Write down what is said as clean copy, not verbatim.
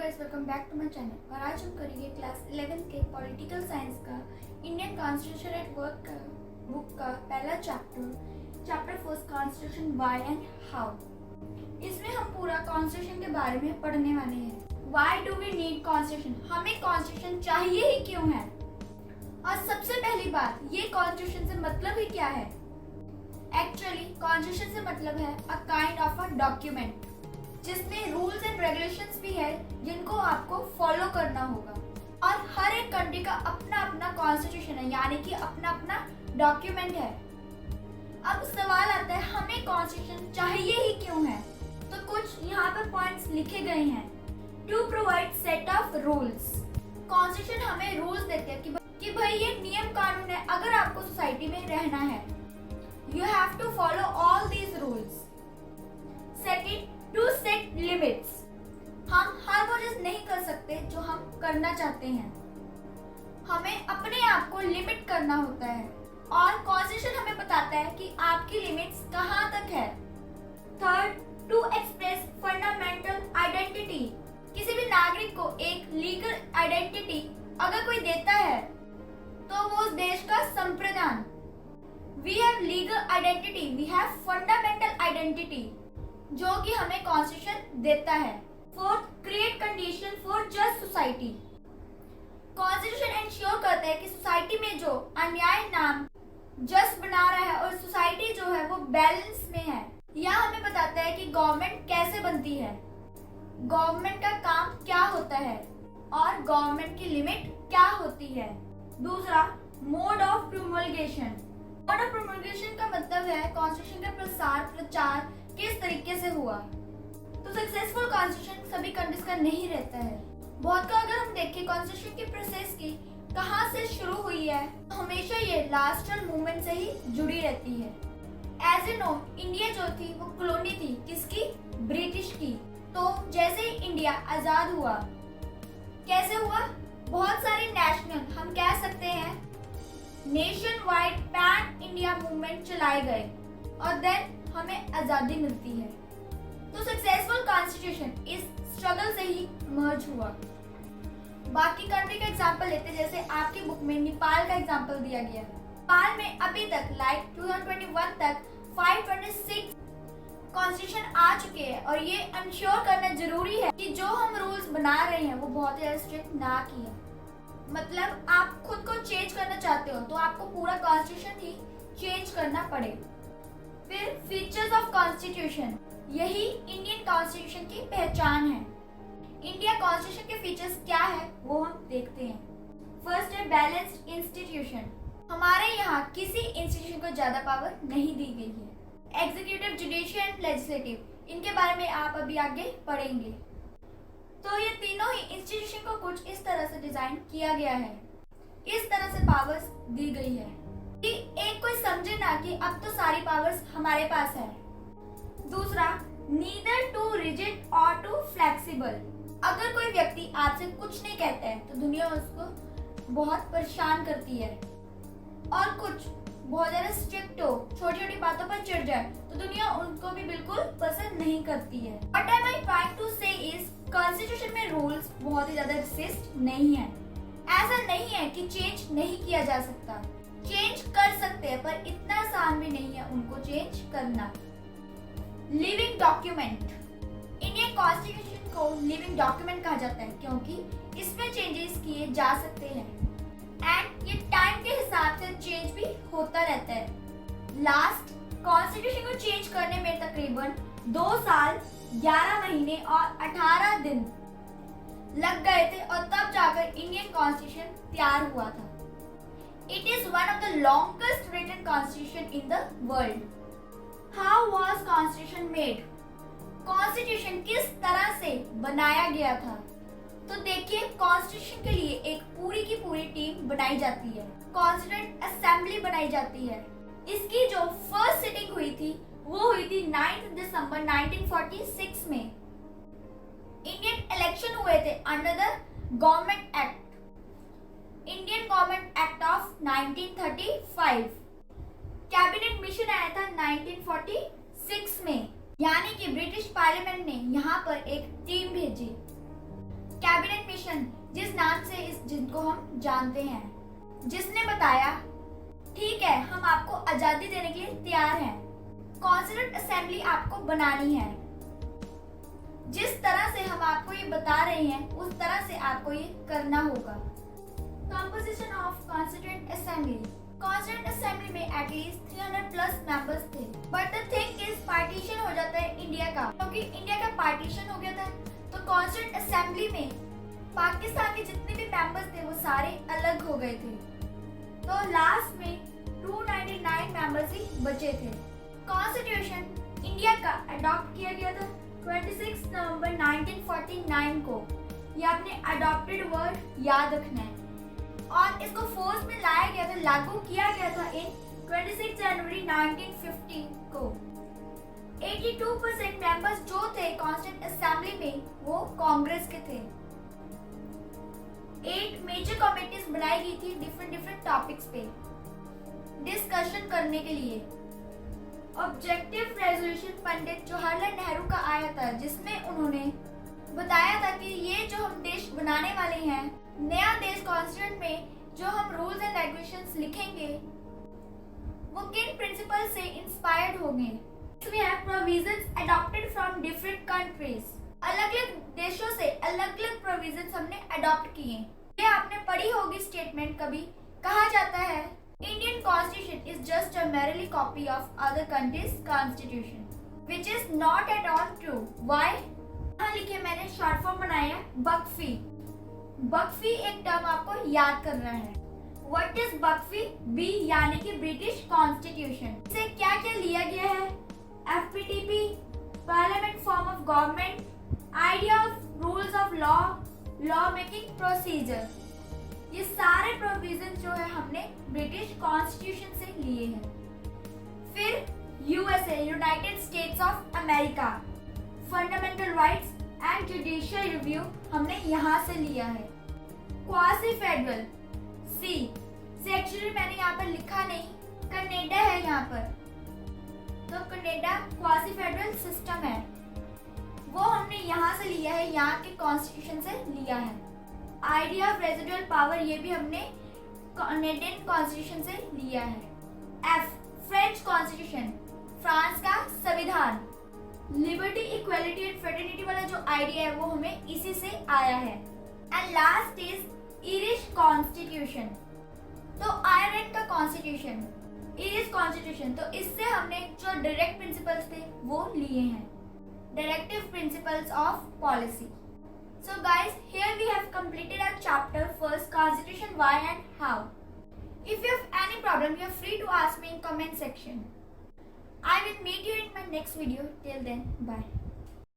Guys, welcome back to my channel. और आज हम करेंगे क्लास 11 के पॉलिटिकल साइंस का इंडियन कॉन्स्टिट्यूशन एट वर्क का बुक का पहला chapter first constitution why and how. इसमें हम पूरा कॉन्स्टिट्यूशन के बारे में पढ़ने वाले हैं। Why do we need constitution, हमें कॉन्स्टिट्यूशन चाहिए ही क्यों है। और सबसे पहली बात, ये कॉन्स्टिट्यूशन से मतलब ही क्या है। एक्चुअली कॉन्स्टिट्यूशन से मतलब है a kind of a document जिसमें रूल्स एंड रेगुलेशंस भी है जिनको आपको फॉलो करना होगा। और हर एक कंट्री का अपना अपना कॉन्स्टिट्यूशन है, यानी कि अपना अपना डॉक्यूमेंट है। अब सवाल आता है हमें कॉन्स्टिट्यूशन चाहिए ही क्यों है। तो कुछ यहाँ पर पॉइंट्स लिखे गए हैं। To provide set of rules, constitution हमें रूल्स देते हैं कि भाई ये नियम कानून है। अगर आपको सोसाइटी में रहना है, you have to follow all these rules. Second, to set limits, हम हर वो चीज नहीं कर सकते जो हम करना चाहते हैं, हमें अपने आप को लिमिट करना होता है। और कॉन्स्टिट्यूशन हमें बताता है कि आपकी लिमिट्स कहाँ तक है। Third, to express fundamental identity, किसी भी नागरिक को एक लीगल आइडेंटिटी अगर कोई देता है तो वो उस देश का संप्रदान। We have legal identity, we have fundamental identity जो कि हमें कॉन्स्टिट्यूशन देता है। Fourth, create condition for just society, constitution ensure करता है कि सोसाइटी में जो अन्याय नाम जस्ट बना रहा है और सोसाइटी जो है वो बैलेंस में है। यह हमें बताता है कि गवर्नमेंट कैसे बनती है, गवर्नमेंट का काम क्या होता है और गवर्नमेंट की लिमिट क्या होती है। दूसरा, मोड ऑफ प्रोमलगेशन, मोड ऑफ प्रोमलगेशन का मतलब है कॉन्स्टिट्यूशन का प्रचार किस तरीके से हुआ। तो सक्सेसफुल कॉन्स्टिट्यूशन सभी कंट्रीज का नहीं रहता है। बहुत का अगर हम देखें कॉन्स्टिट्यूशन की प्रोसेस की कहाँ से शुरू हुई है, तो हमेशा ये लास्ट मूवमेंट से ही जुड़ी रहती है। एज ए नो, इंडिया जो थी वो कॉलोनी थी किसकी, ब्रिटिश की। तो जैसे ही इंडिया आजाद हुआ, कैसे हुआ, बहुत सारे नेशनल, हम कह सकते हैं nation wide pan India movement चलाए गए और देन हमें आजादी मिलती है। तो सक्सेसफुल कॉन्स्टिट्यूशन इस स्ट्रगल से ही मर्ज हुआ। बाकी कंट्री का एग्जांपल लेते हैं, जैसे आपकी बुक में नेपाल का एग्जांपल दिया गया है। नेपाल में अभी तक 2021 तक 526 कॉन्स्टिट्यूशन आ चुके हैं और ये इंश्योर करना जरूरी है कि जो हम रूल्स बना रहे हैं वो बहुत ज्यादा स्ट्रिक्ट ना किए। मतलब आप खुद को चेंज करना चाहते हो तो आपको पूरा कॉन्स्टिट्यूशन ही चेंज करना पड़े। फिर फीचर्स ऑफ कॉन्स्टिट्यूशन, यही इंडियन कॉन्स्टिट्यूशन की पहचान है। इंडिया कॉन्स्टिट्यूशन के फीचर्स क्या है वो हम देखते हैं। फर्स्ट है बैलेंस्ड इंस्टीट्यूशन, हमारे यहाँ किसी इंस्टीट्यूशन को ज्यादा पावर नहीं दी गई है। एग्जीक्यूटिव, जुडिशियल एंड लेजिस्लेटिव, इनके बारे में आप अभी आगे पढ़ेंगे। तो ये तीनों ही इंस्टीट्यूशन को कुछ इस तरह से डिजाइन किया गया है, इस तरह से पावर्स दी गई है कि एक कोई समझे ना कि अब तो सारी पावर्स हमारे पास है। दूसरा, नीदर टू रिजिड और टू फ्लेक्सिबल, अगर कोई व्यक्ति आपसे कुछ नहीं कहता है तो दुनिया उसको बहुत परेशान करती है। और कुछ बहुत ज्यादा स्ट्रिक्ट हो, छोटी छोटी बातों पर चिढ़ जाए तो दुनिया उनको भी बिल्कुल पसंद नहीं करती है। What am I trying to say is, constitution में रूल्स बहुत ही ज्यादा रिस्ट्रिक्ट नहीं है। ऐसा नहीं है कि चेंज नहीं किया जा सकता, चेंज कर सकते हैं पर इतना आसान भी नहीं है उनको चेंज करना। लिविंग डॉक्यूमेंट, इंडियन कॉन्स्टिट्यूशन को लिविंग डॉक्यूमेंट कहा जाता है क्योंकि इसमें चेंजेस किए जा सकते हैं एंड ये टाइम के हिसाब से चेंज भी होता रहता है। लास्ट, कॉन्स्टिट्यूशन को चेंज करने में तकरीबन 2 साल 11 महीने और 18 दिन लग गए थे और तब जाकर इंडियन कॉन्स्टिट्यूशन तैयार हुआ था। It is one of the longest written constitution in the world. How was constitution made? Constitution किस तरह से बनाया गया था? तो देखिए, कॉन्स्टिट्यूशन के लिए एक पूरी की पूरी टीम बनाई जाती है, कॉन्स्टिट्यूएंट असेंबली बनाई जाती है। इसकी जो फर्स्ट सिटिंग हुई थी वो हुई थी 9 दिसंबर 1946 में। इंडियन इलेक्शन हुए थे under the government act, Indian government act of 1935। Cabinet mission आया था 1946 में, यानी कि ब्रिटिश पार्लियामेंट ने यहाँ पर एक टीम भेजी। नेशन जिस नाम से जिनको हम जानते हैं, जिसने बताया ठीक है हम आपको आजादी देने के लिए तैयार हैं, कॉन्स्टिट्यूंट असेंबली आपको बनानी है, जिस तरह से हम आपको ये बता रहे हैं उस तरह से आपको ये करना होगा। Composition of constituent assembly. Constituent assembly में एटलीस्ट 300 प्लस मेंबर्स थे, but the thing is partition हो जाता है इंडिया का, क्योंकि इंडिया का पार्टीशन हो गया था तो कॉन्स्टिट्यूंट असेंबली में पाकिस्तान के जितने भी मेंबर्स थे वो सारे अलग हो गए थे, तो लास्ट में 299 मेंबर्स ही बचे थे। कॉन्स्टिट्यूशन इंडिया का अडॉप्ट किया गया था 26 नवंबर 1949 को। ये आपने अडॉप्टेड वर्ड याद रखना है, और इसको फोर्स में लाया गया था, लागू किया गया था इन 26 जनवरी 1950 को। 82% मेंबर्स जो थे कॉन्स्टिट्यूंट असेंबली में वो कांग्रेस के थे। 8 मेजर कमेटीज बनाई गई थी डिफरेंट टॉपिक्स पे डिस्कशन करने के लिए। ऑब्जेक्टिव रेजोल्यूशन पंडित जवाहरलाल नेहरू का आया था, जिसमें उन्होंने बताया था कि ये जो हम देश बनाने वाले हैं, नया देश कॉन्स्टिट्यूशन में जो हम रूल्स एंड रेगुलेशंस लिखेंगे वो किन प्रिंसिपल से इंस्पायर्ड होंगे। We have provisions adopted from different countries. अलग-अलग देशों से अलग-अलग प्रोविजंस हमने अडॉप्ट किए। ये आपने पढ़ी होगी स्टेटमेंट कभी, कहा जाता है Indian constitution is just a merely copy of other countries' constitution, which is not at all true. Why? यहाँ लिखे मैंने शॉर्ट फॉर्म बनाया बकफी। बकफी एक टर्म आपको याद करना है। What is बकफी? बी यानी कि ब्रिटिश कॉन्स्टिट्यूशन से क्या क्या लिया गया है? FPTP, parliament form of government, idea of rules of law, law making procedure, ये सारे प्रोविजन जो है हमने ब्रिटिश कॉन्स्टिट्यूशन से लिए हैं। फिर USA, United states of America, fundamental rights and judicial review हमने यहाँ से लिया है। क्वासी फेडरल सी एक्चुअली मैंने यहाँ पर लिखा नहीं, कनाडा है यहाँ पर, तो कनाडा क्वासी फेडरल सिस्टम है, वो हमने यहाँ से लिया है, यहाँ के कॉन्स्टिट्यूशन से लिया है। आइडिया ऑफ रेजिडुअल पावर ये भी हमने कनाडियन कॉन्स्टिट्यूशन से लिया है। एफ फ्रेंच कॉन्स्टिट्यूशन, फ्रांस का संविधान। लिबर्टी, इक्वालिटी एंड फ्रेटर्निटी वाला जो आइडिया है वो हमें इसी से आया है। And last is Irish constitution, तो आयरलैंड का कॉन्स्टिट्यूशन, इरिश कॉन्स्टिट्यूशन, तो इससे हमने जो डायरेक्ट प्रिंसिपल्स थे वो लिए हैं, directive principles of policy. So guys, here we have completed our chapter first, constitution, why and how. If you have any problem, you are free to ask me in comment section. I will meet you in my next video. Till then, bye.